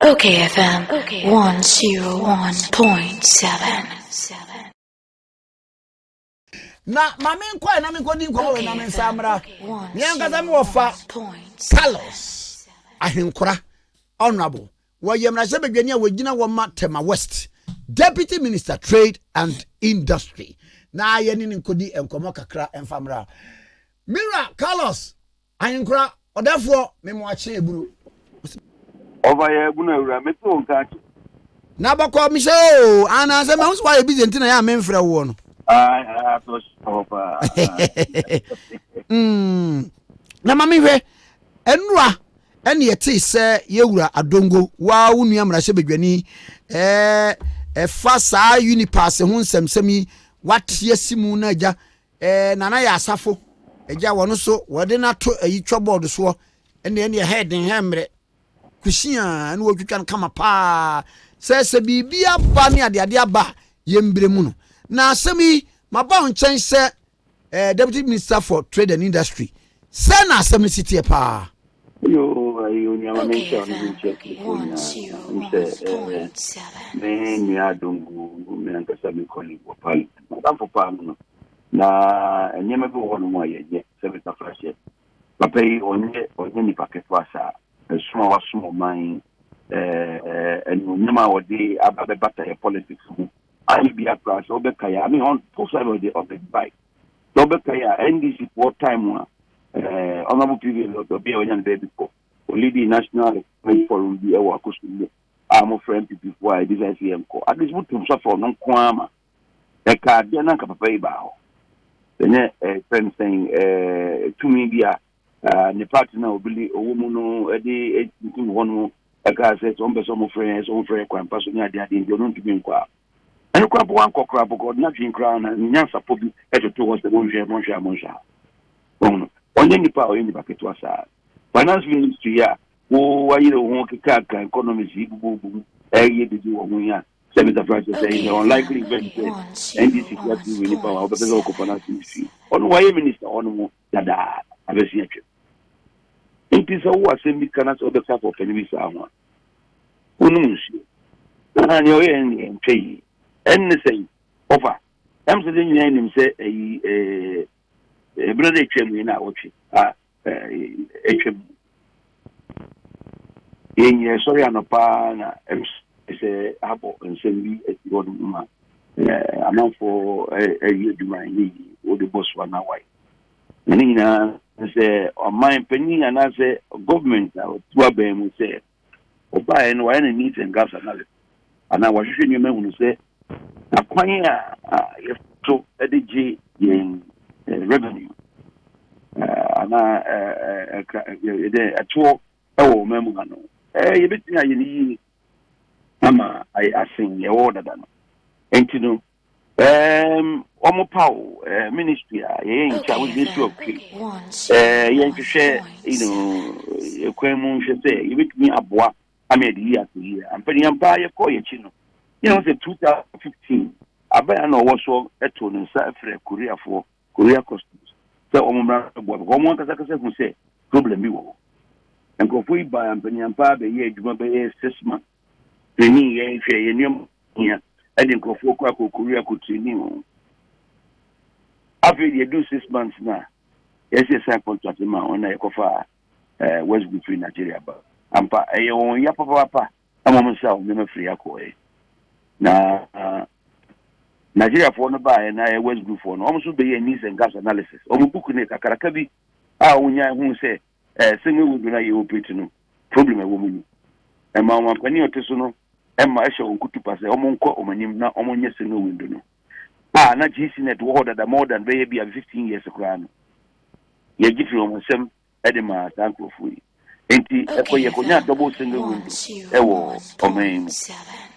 OKFM 101.7. Na mame nkwa na me nkodi nkwa we na me nsamra nyangaza me wofa Carlos Ahenkorah honorable woyemra se bedwani a wogina wo ma Tema West Deputy Minister Trade and Industry na yeni nkodi enkomo kakra enfamra Mira Carlos Ahenkorah odafo me mo ache eburu over here guna ura me to nka na bako mi se o ana se me so why busy ntina ya me mfra wo no so opa na mami hwe enura ene yete se yewura Adongo wa wonu amra hye bedwani fa saa UNIPASS ho nsemsemi watie simu na agya nana ya Asafo agya wono so wode na to ayi twobord so ene heading hemre kushia ene wotwitwa kama pa se bibia ba ne ade aba yembre mu no na asemi maba nchen se Deputy Minister for Trade and Industry se na asemi city pa yo nyama mention ni check ni Adongo me ankasa me colleague wo pal madam for pam no na nyama bi wo no mo ye se beta flash papa yi onye ni packet wasa suma wasuma man enu nyama wodi ababe bata ye politics I be a crash obekaya I mean on both sides of the bike obekaya NDC for time one honorable previous be onyan baby ko leading national forum be our kusu am friend people why this ICM ko at least mutum suffer no kwama e ka de na ka papa iba ho then friend saying to me bia ne partner obili owo mu no e de mutum hono e ka say so mbe so mo friend kwan paso ni ade ndio no ntumi nkwa and crap one crap God not drink crown and nyansa pobi to was the monsha onye nipa oyeni baketo asa finance ministry ya wo ayire won kika economy bubu eye bidi wo hun ya senator Francis say the unlikely event NDC what we need power obeza ko finance ministry on why minister on mo dada abesi atwe it so wo asemi kana so the type of enemy sa ho ununsi na ni oye ni ntwe anything offer am say nyina nim say brother twem na wochi etwem yenye sorry anopa na say abo nsemi etiwodu ma amanfo eduma ni odi boss wa na wai nyina say o man penny na say government na tuwa be mu say oba en wa na needs and gaps analysis ana wa hwehwe nyema hu say akwan a yefto edigi yen revenue ana atuo ewo memu ano yebeti na yini ama I asin ye order dano entino omo paw ministry ye in charge with issue of ye nhwe ekwemu nhwe say yebeti ni aboa amedi ya to here ampani ampa ye ko ye chi no you know say 2015 abaya no wo so eto no sa afre Korea customs so omumra bo ko mo kasa ku say problem bi wo enko fu iba ampani ampa be ye adwuma be 6 months training ye hwe ye nyom ya edi enko fu ko Korea ko training after you do 6 months na yes say contract ma ona ye ko fa West between Nigeria ba ampa ye won ya papa amom sa o me free akọ na Nigeria for no buy na West Group for no almost be needs and gas analysis o book ne kakaraka bi a wonya hu say single would na you operate no problem e wo mu e ma wan pani oteso no e ma ehye onkutu pase o monko o manim na o monye single window no na GC net wo order more than be 15 years kra no ye gifi o monsem e de ma tanko fu enti e ko ye ko nya double single window e wo o main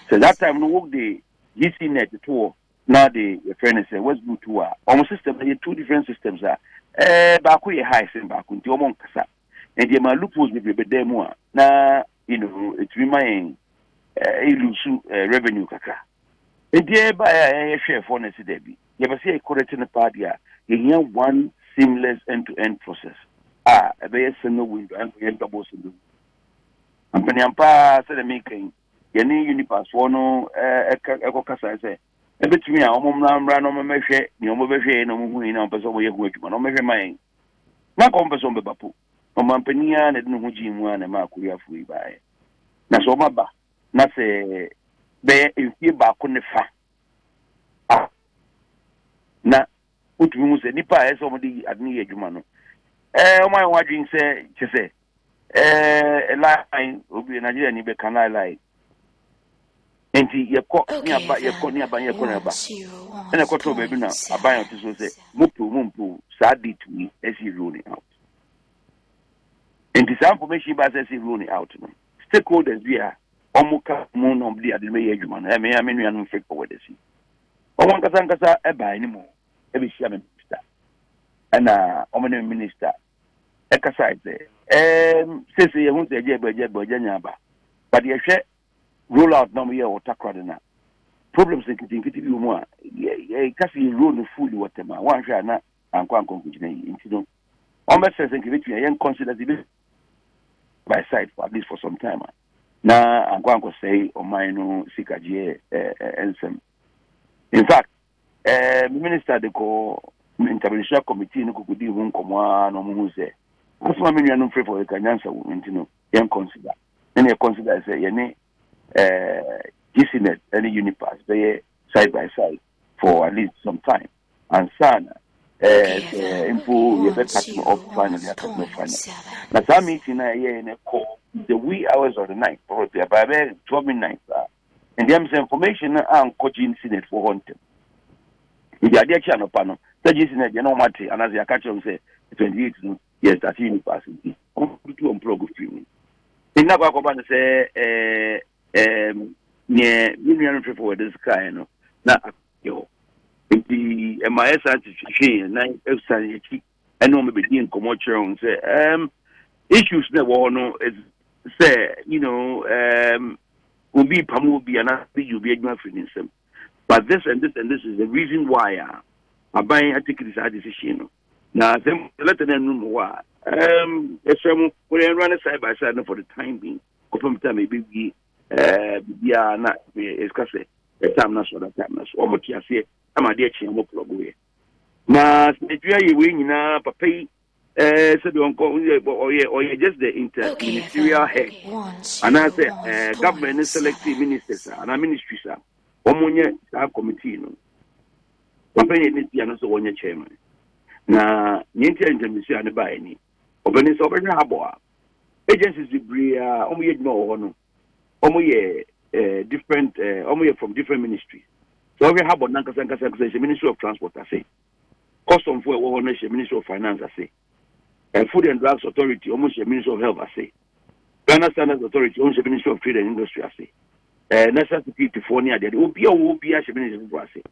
so that time no work the GC net to now the friend say West Blue to our system there two different systems ba ko ye high sim ba ko nti o mon kasa and the ma loopholes be dem na you know it remain ilusu revenue kaka and the ba ya share for na se there bi ye be say correct na part dia ye one seamless end to end process e be single window and double single Ampanyampa said the making. Yeni UNIPASS for no ekokasa say. Ebetumi a omomra no mehwe ni omobehwe no muhu ni ampeso wo yehu adwuma no mehwe man. Na kompeso mbebapo. Omampania na de no huji mu a na ma akuriafo yi bae. Na so maba na se be efie ba ko ne fa. Na utumi mu se nipa eso modi adni adwuma no. Omai wadwin se chese line obi Nigeria ni be kan line. Enti yekọ ni aba na ba. Ene koto baby na aban o tiso say mumpu sa dit we esi rolling out. Enti sa information ba say rolling out no. Stakeholders there omuka mu no bli ade me adwuma no. Me nua no fake forward esi. Omo nkasa e ba ni mo e be shia minister. Ana omo ne minister e kasa ite. Sese ye hu se je nya ba. But ye hwe roll out no ye o takra de na. Problems in kitty bi mu a kasi road no full whatever one hwa na ankwa kujina yi nti no on be sense in kitty yen consider the by side for at least for some time na ankwa say o man no sikaje ensem. In fact minister de ko intervention committee no kukudi hu nkomo no mu say asoma me nua no free for kanyansa wo nti no yen consider say ye GCNet and UNIPASS they side by side for at least some time and sana info you better cut me off finally I cut me finally now that meeting in a call the wee hours of the night probably about 12 midnight and the information and coaching GCNet for hunting if you are there channel panel the GCNet you know what and as you catch them say 28 yes that's UNIPASS come to unplug a few in that go say ne union for this kind no na yo the MIS attitude na efsan yaki eno me be din commercial on say issues that no is say will be pamu be and you be adwa finisem but this is the reason why aban I take this decision no na them let them know wa esrem we run side by side for the time being kopam time maybe bia na eskase time na so that time na so omotia se amade achi mo plug we na setwa ye we nyina papai said onko oye just the interministerial head and I say government is selecting ministers and ministries omonye sa committee no papai ni tia no so wonye chairman na nyinti interministerial ne ba ni obeni so obenya abo agencies bria omoye dino ho no different from different ministries. So we have the Ministry of Transport, I say. Custom for Ministry of Finance, I say. Food and Drugs Authority, almost the Ministry of Health, I say. Ghana Standards Authority, almost the Ministry of Trade and Industry, I say. National Security for near there. Ministry of I say.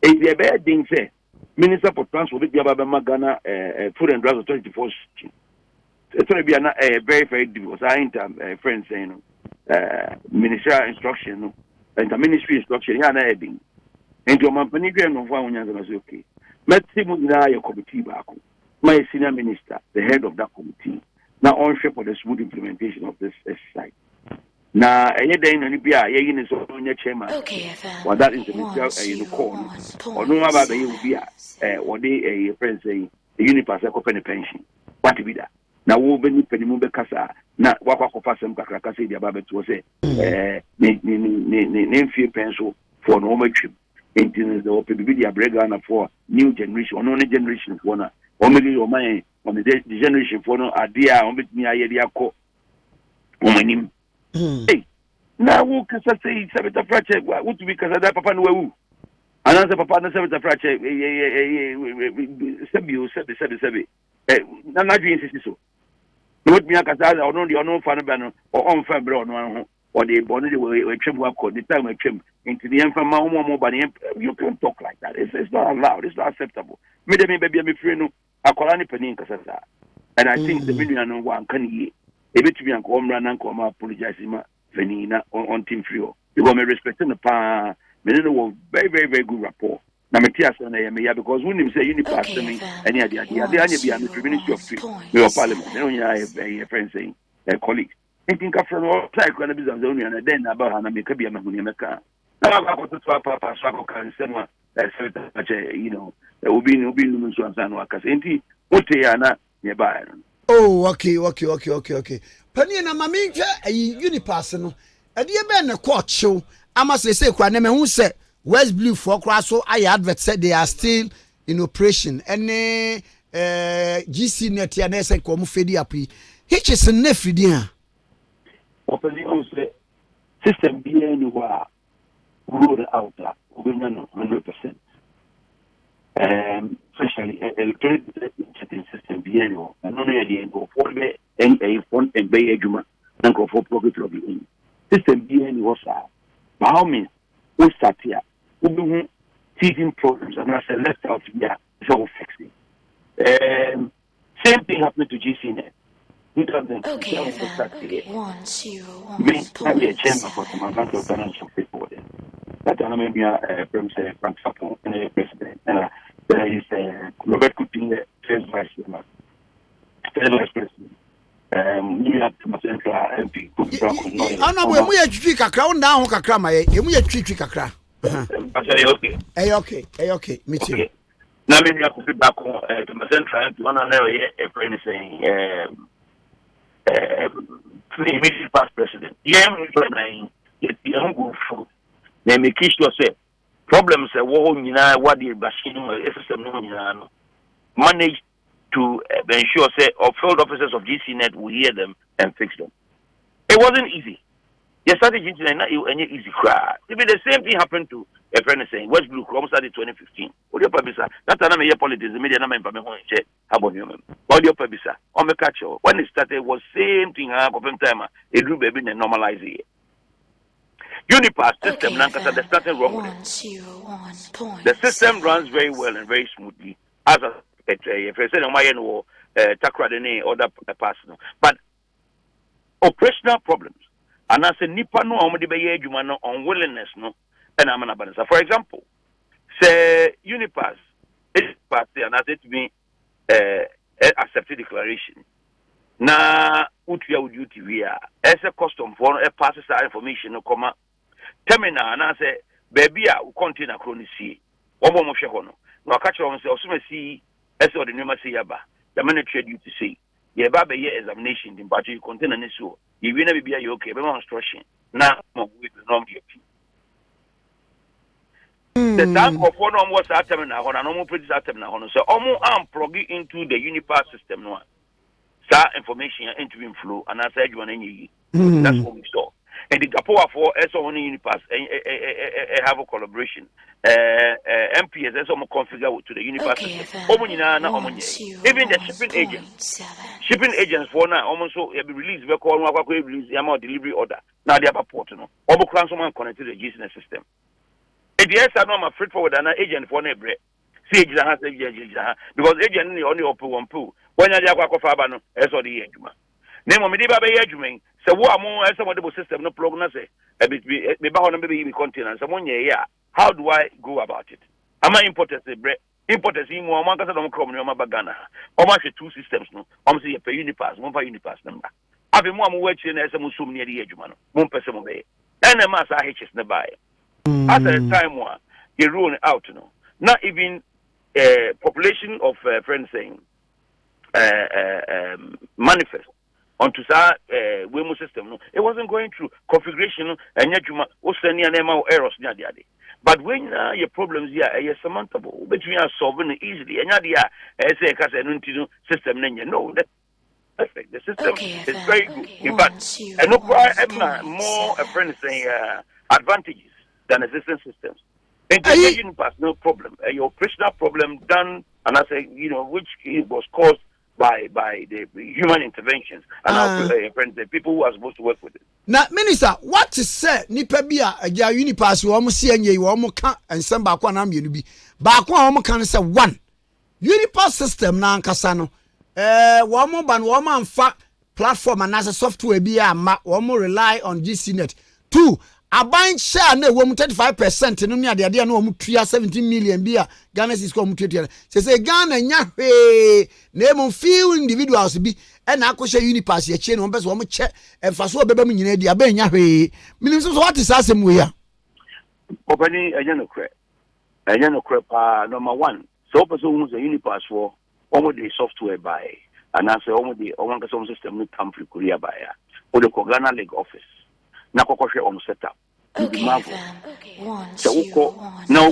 If the bad thing say, Minister for Transport, Ghana Food and Drugs Authority for it's going to be a very, very difficult. I ain't friends saying. Ministerial instruction and the ministry instruction ya na edin enti o mampani dwe no fa wonya na say okay meti mu na your committee back my senior minister the head of that committee now on shape for the smooth implementation of this exercise na enye den no bia ye yi ni so wonya chairman for that interministerial call or no aba be you bia what dey friends saying the UNIPASS pension what be that na wo beni penimu be kasa na wakwa sem kakra kasa dia ba beto se ne mfie penso for no matwim enti the opebidia brega na for new generation no generation for na o megi o man on the generation for no adia o betimi aye dia ko o manim eh na wo kasa sei sabeta frache wo to be kasa da papa no wu anansa papa na sabeta frache sebi na dwi insisi so what me akasa or no the no fan be no or on fan bro no or the body we twem akọ the time we twem into the enfama mo but you can't talk like that it's not allowed it's not acceptable me dem baby me free no akola ni pani nkasa sa and I think the million no one can ye e betumi anko omra na anko ma apologize ma fanina on team free because me respecting the pa me no very very very good rapport na metia so na ya because when him say UNIPASS me any idea anya bia me Ministry of Trade me parliament no ya friend saying colleagues thinking from all type of business only, and then about how make a be a Mahunika. Now I got to Papa Sako can send one that's there will be no business and workers. Ain't he? Utiana nearby. Oh, okay. Penny na mami UNIPASS no. E dey be na court show. Ama say kwa na me hu say West Blue for kwa so I advert said they are still in operation. Any GC net ya na say ko mu fedi api. Which is ne fedi a. Opposite on say system be anywhere rolled out that we know 100%. Especially electronic chatting system be anywhere. And no idea go for me a phone and bay aguma and go for profit lobbying. System be anywhere, sir. By how means we start here. We do teething problems and I said left out here, so fixing. Same thing happened to GCNet. Okay, 101.7. Me, a chamber for some amount of financial people. That I may be a Frank Sapo and a president. And there is Robert Coutinho, first vice president. You have to central MP. I know when we are trick a crown down, Kakrama, and we are trick kakra. Okay. Me too. Now, maybe I could be back to my central to one another a friend saying, immediate past president. Yeah, I'm going for they make sure say problems a war what the machine system manage to ensure say or field officers of GCNet will hear them and fix them. It wasn't easy. Yes, started GCNet not any easy cry. Even the same thing happened to a friend saying West Blue Chrome started 2015. What your publisher? That's another year politics, the media number in Pamela. How about you? What your publisher? On the catch when it started was same thing time it drew baby and normalize it. UNIPASS system they started wrong with it. The system runs very well and very smoothly as if I said no takradene other person. But operational problems and as a nipa no unwillingness no and I'm an abanisa. For example, say UNIPASS is party and as it be accepted declaration. Na utia duty via as a custom for a passes our information no comma terminal and I say baby I contain a chronic see one more hono no catch on say also see as or the number say yaba the military duty say ye baba ye examination in but you contain an issue you will never be okay be instruction na mo with the norm the time of one was at terminal on a normal produce at terminal on so almost plug into the UNIPASS system no that information into flow and I said you want any that's what we saw. And the Gapoa for SO on UNIPASS have a collaboration. MPS is almost configured to the UNIPASS. Even the shipping agents for now almost so be released we call release the amount delivery order. Now they have a port no. Almost someone connected to the GCNet system. If yes, I know I'm afraid forward an agent for neighbor. See because agent only open one pool. When you go for Fabano, as or the Edguma. Name of Mediba Edguming, so what more as some of the system no prognose a bit be bound to be continent. Someone, yeah. How do I go about it? Am I imported the bread? Importers in one market on Chrome, Bagana. How much two systems no? See a pay UNIPASS, one for UNIPASS number. I've been more watching as a Musum near the Edgumano, one person obey. And a mass IHS nearby. At a time one, they rule out no. Not even population of friends saying manifest onto that WEMO system. No, it wasn't going through configuration and yet you must errors. But when your problems here are surmountable, but we are solving it easily. And yeah, system. No, that's perfect. The system is very good. In fact, and no more a friend saying advantages than existing systems. Integration pass no problem. Your operational problem done, and I say which was caused by the human interventions and our friends, the people who are supposed to work with it. Now, Minister, what is said? Nipa bia a UNIPASS you almost see and you almost can and some back one am you be back one can say one UNIPASS system na kasano. One more ban one fa platform and as a software be a one more rely on GCNet. Two, aban share na wo 35% no ne ade na wo tua 17 million bia Ghana is ko tua say Ghana nya hwe na em few individuals bi e na akoshe UNIPASS ye che no pese wo che emfaso obeba mu nyina di aban nya hwe minim so what is asem we ya opani enya no kre pa number 1 so person who say UNIPASS for omo the software buy and I say omo the omo ka system no tamfri korea buy ya o the Ghana Lake office na kokoshe on setup. Okay, so now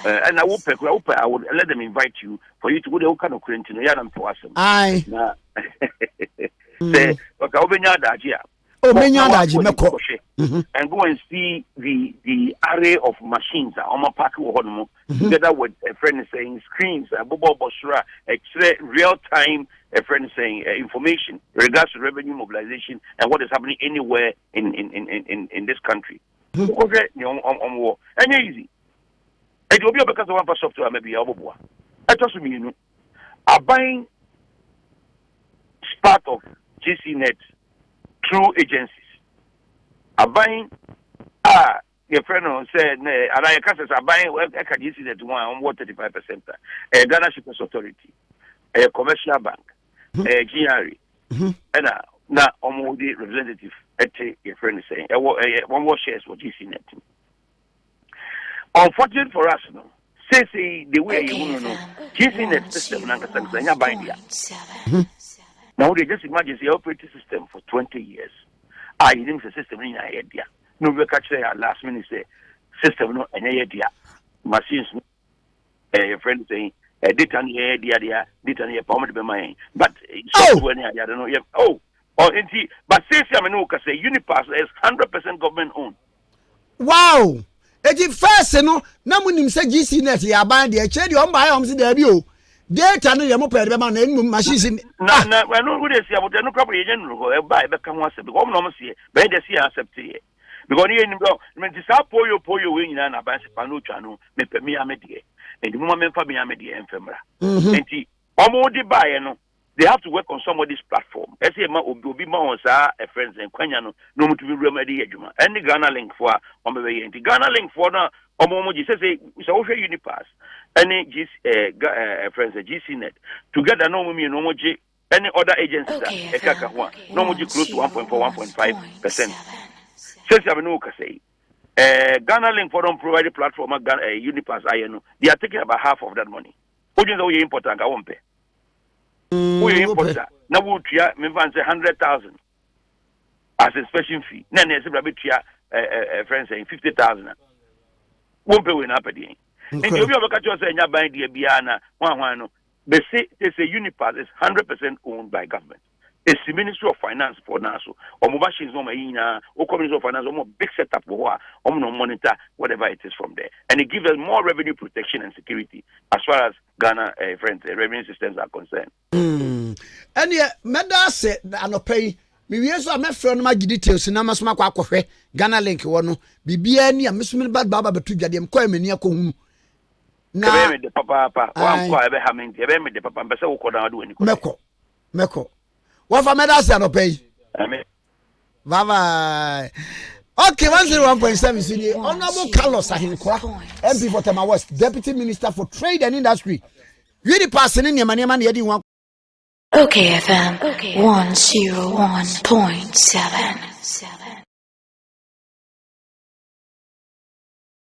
and I will I would let them invite you for you to go the kind of quarantine. Yeah, I'm for us. Aye. Say, okay, obenya daji. Obenya daji meko. And go and see the array of machines on my park together with a friend saying screens, Bobo Bosra, X-ray, real time. A friend saying information regards to revenue mobilization and what is happening anywhere in this country. Okay, and easy. It will be because of one software maybe I trust me, you know. I'm buying part of GCNet through agencies. I'm buying your friend said and I are buying GCNet one 35%. Ghana Shippers Authority, a commercial bank. GRE and now almost the representative at your friend is saying one more shares for GCNet. Unfortunate for us, no. Say the way you want to know GCNet system and buying now they just imagine the operating system for 20 years. I didn't say system in idea. No, we catch say last minute say system no any idea. Machines your friend saying data here, data here, permit by mine. But software, I don't know. But say, I know, say UNIPASS is 100% government owned. Wow! It's first, no, Namunim said GCNet, ya band the cherry on by arms in the view. Data no yamope, the man, and machines in. No, I know who they say about no property agent who buy back and once, because no see, but they see accept it. Because you know, when this up for you win and a bass panuchano, me a media. And the moment for me, I'm a infirmary. And the almost buy, they have to work on somebody's platform. As a be more a friends and Quanyano, no to be remedy. And the Ghana link for on the way. And the Ghana link for now, Omoji says it's also UNIPASS. Any friends, GCNet together, no me, no moji, any other agencies, no moji close to 1.4, 1.5%. Says Abenooka say. Ghana Link for them provided platform UNIPASS they are taking about half of that money. Who do you know you important? I won't pay. Who you import that? Now we try me say 100,000 as inspection fee. Then they say friends saying 50,000. Won't pay when happen. And if you ever catch yourself in your buying the Biana, one. They say UNIPASS is 100% owned by government. It's the Ministry of Finance for NASA. Or machines no maina, or Ministry of Finance, or big setup or no monitor whatever it is from there. And it gives us more revenue protection and security as far as Ghana friends revenue systems are concerned. And yet, Meda said that no pay. Me so my friend my details na masoma kwa akwohwe Ghana link wono bibia ni amesumi bad baba betu dwade am kwa mani akohu na me de papa wan kwa ebe ha me de papa mbese wo kodan ado ani meko Wafa Meda say no pay. Amen. Bye bye. Okay, 101.7 CD. Honorable Carlos Ahenkorah, MP for Tema West, Deputy Minister for Trade and Industry. UNIPASS in your money yedi one. Okay, FM 101.7.